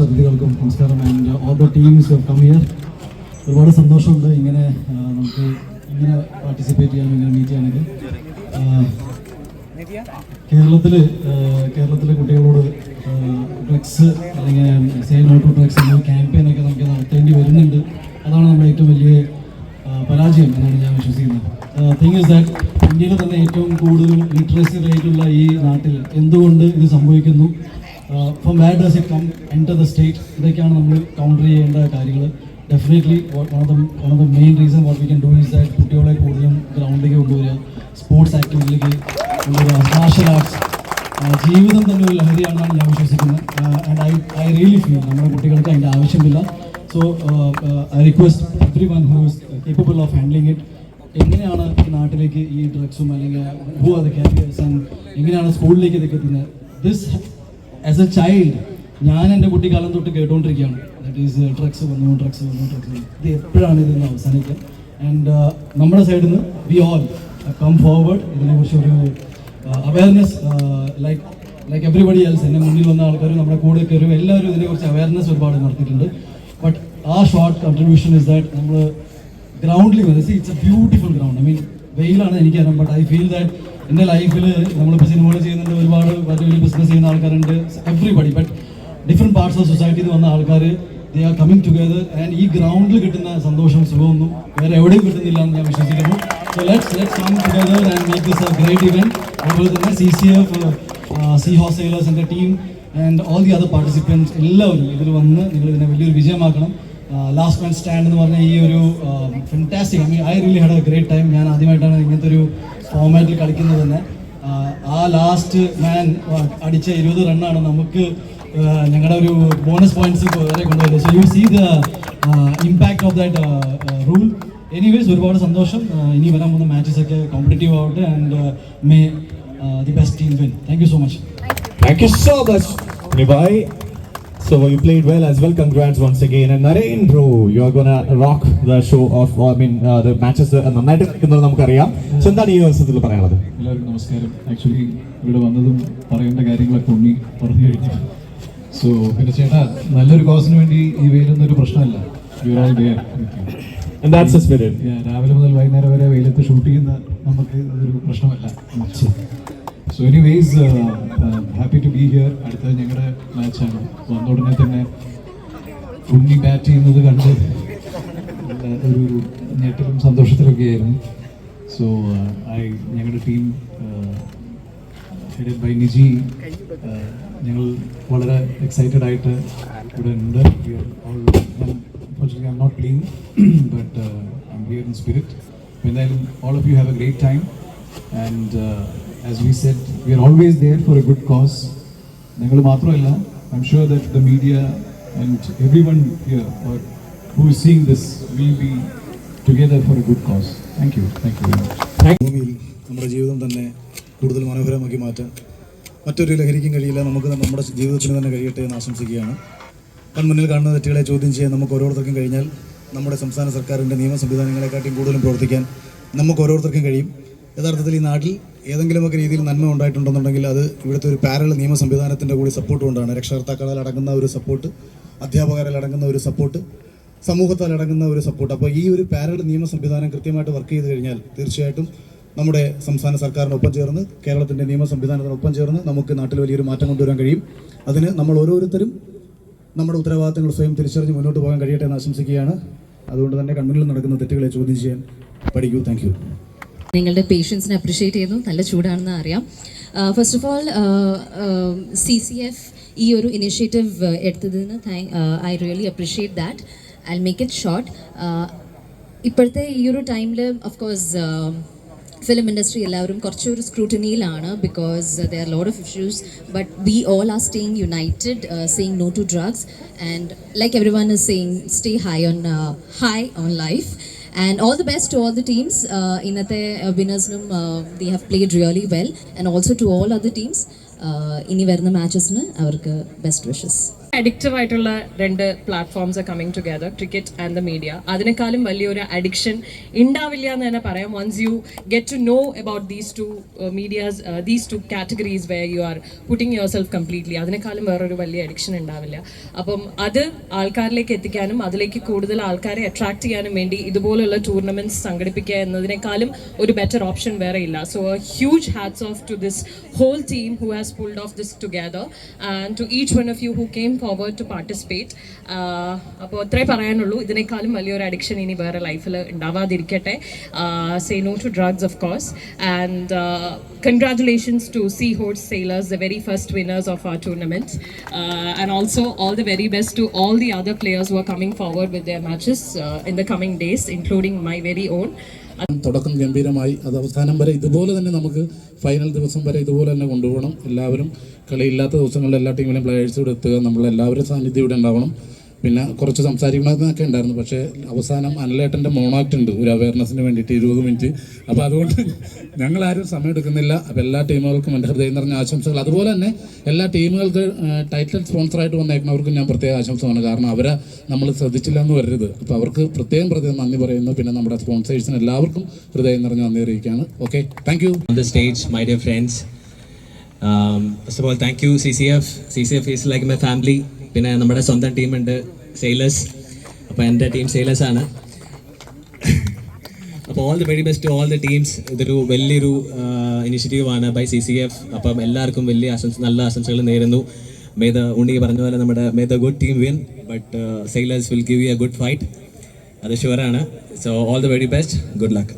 Mister അതിഥികൾക്കും നമസ്കാരം and all the teams come here. ഒരുപാട് സന്തോഷമുണ്ട് ഇങ്ങനെ നമുക്ക് ഇങ്ങനെ പാർട്ടിസിപ്പേറ്റ് ചെയ്യാനും ഇങ്ങനെ മീറ്റ് ചെയ്യാനൊക്കെ. കേരളത്തിലെ കുട്ടികളോട് ഡ്രഗ്സ് അല്ലെങ്കിൽ സേ നോ ടു ഡ്രഗ്സ് എന്ന ക്യാമ്പയിനൊക്കെ നമുക്ക് നടത്തേണ്ടി വരുന്നുണ്ട്. അതാണ് നമ്മുടെ ഏറ്റവും വലിയ പരാജയം എന്നാണ് ഞാൻ വിശ്വസിക്കുന്നത്. തിങ് ഇസ് ദാറ്റ് ഇന്ത്യയിൽ തന്നെ ഏറ്റവും കൂടുതൽ ലിറ്ററസി റേറ്റുള്ള ഈ നാട്ടിൽ എന്തുകൊണ്ട് ഇത് സംഭവിക്കുന്നു, from where does it come enter the state, ഇതൊക്കെയാണ് നമ്മൾ കൗണ്ടർ ചെയ്യേണ്ട കാര്യങ്ങൾ. Definitely one of the main reason what we can do is that കുട്ടികളെ കൂടുതലും ഗ്രൗണ്ടിലേക്ക് കൊണ്ടുവരിക, സ്പോർട്സ് ആക്ടിവിറ്റിയിലേക്ക് കൊണ്ടുവരിക, മാർഷൽ ആർട്സ്. ജീവിതം തന്നെ ഒരു ലഹരിയാണെന്നാണ് ഞാൻ വിശ്വസിക്കുന്നത്. ആൻഡ് ഐ റിയലി ഫീൽ നമ്മുടെ കുട്ടികൾക്ക് അതിൻ്റെ ആവശ്യമില്ല. So I request every one who is capable of handling it. എങ്ങനെയാണ് ഈ നാട്ടിലേക്ക് ഈ ഡ്രഗ്സും അല്ലെങ്കിൽ who are the carriers and എങ്ങനെയാണ് സ്കൂളിലേക്ക് ഇതൊക്കെ എത്തുന്നത്. ദിസ് ആസ് എ ചൈൽഡ് ഞാൻ എൻ്റെ കുട്ടിക്കാലം തൊട്ട് കേട്ടുകൊണ്ടിരിക്കുകയാണ്. ദാറ്റ് ഈസ് ഡ്രഗ്സ് വന്നു. ഇത് എപ്പോഴാണ് ഇതൊന്ന് അവസാനിക്കുക? ആൻഡ് നമ്മുടെ സൈഡിൽ നിന്ന് വി ഓൾ കം ഫോർവേഡ് ഇതിനെക്കുറിച്ചൊരു അവയർനെസ് ലൈക്ക് എവറിബഡി എൽസ്. എൻ്റെ മുന്നിൽ വന്ന ആൾക്കാരും നമ്മുടെ കൂടെ കയറും എല്ലാവരും ഇതിനെക്കുറിച്ച് അവയർനെസ് ഒരുപാട് നടത്തിയിട്ടുണ്ട്. ബട്ട് ആ ഷോർട്ട് കൺട്രിബ്യൂഷൻ ഇസ് ദാറ്റ് നമ്മൾ ഗ്രൗണ്ടിൽ വന്ന് it's A beautiful ground. I mean വെയിലാണ് എനിക്കറിയാം, ബട്ട് ഐ ഫീൽ ദാറ്റ് എൻ്റെ ലൈഫിൽ നമ്മളിപ്പോൾ സിനിമകൾ ചെയ്യുന്നുണ്ട്, ഒരുപാട് വലിയ ബിസിനസ് ചെയ്യുന്ന ആൾക്കാരുണ്ട്, everybody. But different parts of സൊസൈറ്റിയിൽ വന്ന ആൾക്കാർ they are coming together and ഈ ഗ്രൗണ്ടിൽ കിട്ടുന്ന സന്തോഷം സുഖമൊന്നും വേറെ എവിടെയും കിട്ടുന്നില്ല എന്ന് ഞാൻ വിശ്വസിക്കുന്നു. So let's come together and make this a great event. അതുപോലെ തന്നെ CCF, Seahawks Sailors എൻ്റെ team and all the other participants എല്ലാവരും ഇതിൽ വന്ന് നിങ്ങൾ ഇതിനെ വലിയൊരു വിജയമാക്കണം. ലാസ്റ്റ് മാൻ സ്റ്റാൻഡ് എന്ന് പറഞ്ഞ ഈ ഒരു fantastic, I really had A great time. ഞാൻ ആദ്യമായിട്ടാണ് ഇങ്ങനത്തെ ഒരു ഫോമാറ്റിൽ കളിക്കുന്നത് തന്നെ. ആ ലാസ്റ്റ് മാൻ അടിച്ച 20 റണ്ണാണ് നമുക്ക് ഞങ്ങളുടെ ഒരു ബോണസ് പോയിന്റ്സ് വരെ കൊണ്ടുവരുന്നത്. So you see the impact of that rule. Anyways ഒരുപാട് സന്തോഷം. ഇനി വരാൻ പോകുന്ന മാച്ചസ് ഒക്കെ കോമ്പറ്റീറ്റീവ് ആവട്ടെ and may the best team win. Thank you so much. Thank you so much, Nivai. So you played well as well. Congrats once again. And Naren, bro, you are gonna rock the show of, the matches. നന്നായിട്ട് കളിക്കുന്നത് നമുക്കറിയാം. So എന്താണ് ഈ അവസരത്തിൽ പറയാനുള്ളത്? എല്ലാവർക്കും നമസ്കാരം. Actually ഇവിടെ വന്നതും പറയേണ്ട കാര്യങ്ങളൊക്കെ ഉണ്ണി പറഞ്ഞു കഴിഞ്ഞു. സോ പിന്നെ ചേട്ടാ, നല്ലൊരു കോസിന് വേണ്ടി ഈ വെയിലൊന്നും ഒരു പ്രശ്നമല്ല. You are all there. And that's the spirit. രാവിലെ മുതൽ വൈകുന്നേരം വരെ വെയിലത്ത് ഷൂട്ട് ചെയ്യുന്ന നമുക്ക് അതൊരു പ്രശ്നമല്ല. So anyways happy to be here. അടുത്തത് ഞങ്ങളുടെ മാച്ചാണ്. വന്ന ഉടനെ തന്നെ ഉണ്ണി ബാറ്റ് ചെയ്യുന്നത് കണ്ട് ഒരു ഞെട്ടലും സന്തോഷത്തിലൊക്കെ ആയിരുന്നു. സോ ഞങ്ങളുടെ ടീം ഹെഡഡ് ബൈ നിജി, ഞങ്ങൾ വളരെ എക്സൈറ്റഡ് ആയിട്ട് ഇവിടെ ഉണ്ട്. Unfortunately, I'm not playing, but I'm here in spirit. എന്തായാലും all of you have a great time, and as we said, we are always there for a good cause. ഞങ്ങൾ മാത്രമല്ല, I'm sure that the media and everyone here or who is seeing this will be together for a good cause. Thank you very much. ഭൂമിയിൽ നമ്മുടെ ജീവിതം തന്നെ കൂടുതൽ മനോഹരമാക്കി മാറ്റാൻ മറ്റൊരു ലഹരിക്കും കഴിയില്ല. നമുക്ക് നമ്മുടെ ജീവിതത്തിന് തന്നെ കഴിയട്ടെ എന്ന് ആശംസിക്കുകയാണ്. കൺമുന്നിൽ കാണുന്ന തെറ്റുകളെ ചോദ്യം ചെയ്യാൻ നമുക്ക് ഓരോരുത്തർക്കും കഴിഞ്ഞാൽ നമ്മുടെ സംസ്ഥാന സർക്കാരിൻ്റെ നിയമ സംവിധാനങ്ങളെക്കാട്ടിയും കൂടുതലും പ്രവർത്തിക്കാൻ നമുക്ക് ഓരോരുത്തർക്കും കഴിയും. യഥാർത്ഥത്തിൽ ഈ നാട്ടിൽ ഏതെങ്കിലുമൊക്കെ രീതിയിൽ നന്മ ഉണ്ടായിട്ടുണ്ടെന്നുണ്ടെങ്കിൽ അത് ഇവിടുത്തെ ഒരു പാരലൽ നിയമ സംവിധാനത്തിൻ്റെ കൂടി സപ്പോർട്ട് കൊണ്ടാണ്. രക്ഷകർത്താക്കളാൽ അടങ്ങുന്ന ഒരു സപ്പോർട്ട്, അധ്യാപകരാൽ അടങ്ങുന്ന ഒരു സപ്പോർട്ട്, സമൂഹത്താൽ അടങ്ങുന്ന ഒരു സപ്പോർട്ട്. അപ്പോൾ ഈ ഒരു പാരലൽ നിയമ സംവിധാനം കൃത്യമായിട്ട് വർക്ക് ചെയ്ത് കഴിഞ്ഞാൽ തീർച്ചയായിട്ടും നമ്മുടെ സംസ്ഥാന സർക്കാരിനൊപ്പം ചേർന്ന്, കേരളത്തിൻ്റെ നിയമ സംവിധാനത്തിനൊപ്പം ചേർന്ന് നമുക്ക് നാട്ടിൽ വലിയൊരു മാറ്റം കൊണ്ടുവരാൻ കഴിയും. അതിന് നമ്മൾ ഓരോരുത്തരും നമ്മുടെ ഉത്തരവാദിത്തങ്ങൾ സ്വയം തിരിച്ചറിഞ്ഞ് മുന്നോട്ട് പോകാൻ കഴിയട്ടെ എന്ന് ആശംസിക്കുകയാണ്. അതുകൊണ്ട് തന്നെ കൺമുന്നിൽ നടക്കുന്ന തെറ്റുകളെ ചോദ്യം ചെയ്യാൻ പഠിക്കൂ. Thank you. നിങ്ങളുടെ പേഷ്യൻസിനെ അപ്രിഷ്യേറ്റ് ചെയ്യുന്നു. നല്ല ചൂടാണെന്ന് അറിയാം. ഫസ്റ്റ് ഓഫ് ഓൾ CCF ഈ ഒരു ഇനിഷ്യേറ്റീവ് എടുത്തതിന് I really appreciate that. I make it short. ഇപ്പോഴത്തെ ഈ ഒരു ടൈമിൽ ഓഫ്കോഴ്സ് ഫിലിം ഇൻഡസ്ട്രി എല്ലാവരും കുറച്ചൊരു സ്ക്രൂട്ടനിയിലാണ്, because there are lot of issues, but we all are staying united, saying no to drugs, and like everyone is saying stay high on life. And all the best to all the teams. ഇന്നത്തെ വിന്നേഴ്സിനും they have played really well, and also to all other teams. ഇനി വരുന്ന മാച്ചസിന് അവർക്ക് best wishes. Addictive ആയിട്ടുള്ള രണ്ട് platforms are coming together, cricket and the media. അതിനേക്കാളും വലിയൊരു addiction ഉണ്ടാവില്ല എന്ന് തന്നെ പറയാം. Once you get to know about these two medias, these two categories where you are putting yourself completely, അതിനേക്കാളും വേറൊരു വലിയ അഡിക്ഷൻ ഉണ്ടാവില്ല. അപ്പം അത് ആൾക്കാരിലേക്ക് എത്തിക്കാനും അതിലേക്ക് കൂടുതൽ ആൾക്കാരെ അട്രാക്ട് ചെയ്യാനും വേണ്ടി ഇതുപോലുള്ള ടൂർണമെന്റ്സ് സംഘടിപ്പിക്കുക എന്നതിനേക്കാളും ഒരു ബെറ്റർ ഓപ്ഷൻ വേറെ ഇല്ല. So huge hats of two this whole team who has pulled off this together, and to each one of you who came forward to participate. അപ്പോൾ അത്രേ പറയാനുള്ളൂ. ഇതിനേക്കാളും വലിയൊരു അഡിക്ഷൻ ഇനി വേറെ ലൈഫിൽ ഉണ്ടാവാതിരിക്കട്ടെ. Say no to drugs, of course, and congratulations to Seahorse Sailors, the very first winners of our tournament, and also all the very best to all the other players who are coming forward with their matches in the coming days, including my very own. തുടക്കം ഗംഭീരമായി, അത് അവസാനം വരെ ഇതുപോലെ തന്നെ നമുക്ക് final ദിവസം വരെ ഇതുപോലെ തന്നെ കൊണ്ടുപോകണം. എല്ലാവരും കളിയില്ലാത്ത ദിവസങ്ങളിൽ എല്ലാ ടീമിലും പ്ലേയേഴ്സ് ഇവിടെ എത്തുക, നമ്മളെല്ലാവരും സാന്നിധ്യം ഇവിടെ ഉണ്ടാവണം. പിന്നെ കുറച്ച് സംസാരിക്കണമെന്നൊക്കെ ഉണ്ടായിരുന്നു, പക്ഷേ അവസാനം അനലേട്ടൻ്റെ മോണാക്ട് ഉണ്ട് ഒരു അവയർനെസ്സിന് വേണ്ടിയിട്ട് 20 മിനിറ്റ്. അപ്പോൾ അതുകൊണ്ട് ഞങ്ങളാരും സമയം എടുക്കുന്നില്ല. അപ്പോൾ എല്ലാ ടീമുകൾക്കും എൻ്റെ ഹൃദയം നിറഞ്ഞ ആശംസകൾ. അതുപോലെ തന്നെ എല്ലാ ടീമുകൾക്ക് ടൈറ്റിൽ സ്പോൺസറായിട്ട് വന്നേക്കുന്നവർക്കും ഞാൻ പ്രത്യേക ആശംസമാണ്. കാരണം അവരെ നമ്മൾ ശ്രദ്ധിച്ചില്ല എന്ന് വരരുത്. അപ്പോൾ അവർക്ക് പ്രത്യേകം നന്ദി പറയുന്നു. പിന്നെ നമ്മുടെ സ്പോൺസേഴ്സിന് എല്ലാവർക്കും ഹൃദയം നിറഞ്ഞ നന്ദി അറിയിക്കുകയാണ്. Okay, thank you. On the stage, my dear friends, first of all, thank you CCF. CCF is like my family. പിന്നെ നമ്മുടെ സ്വന്തം ടീമുണ്ട് സെയിലേഴ്സ്. അപ്പോൾ എൻ്റെ ടീം സെയിലേഴ്സ് ആണ്. അപ്പോൾ all the very best to all the teams. ഇതൊരു വലിയൊരു ഇനിഷ്യേറ്റീവാണ് ബൈ CCF. അപ്പം എല്ലാവർക്കും വലിയ നല്ല ആശംസകൾ നേരുന്നു. ഉണ്ണി പറഞ്ഞ പോലെ may the good team win, but sailors will give you a good fight, അത് ഷുവറാണ്. So all the very best, good luck.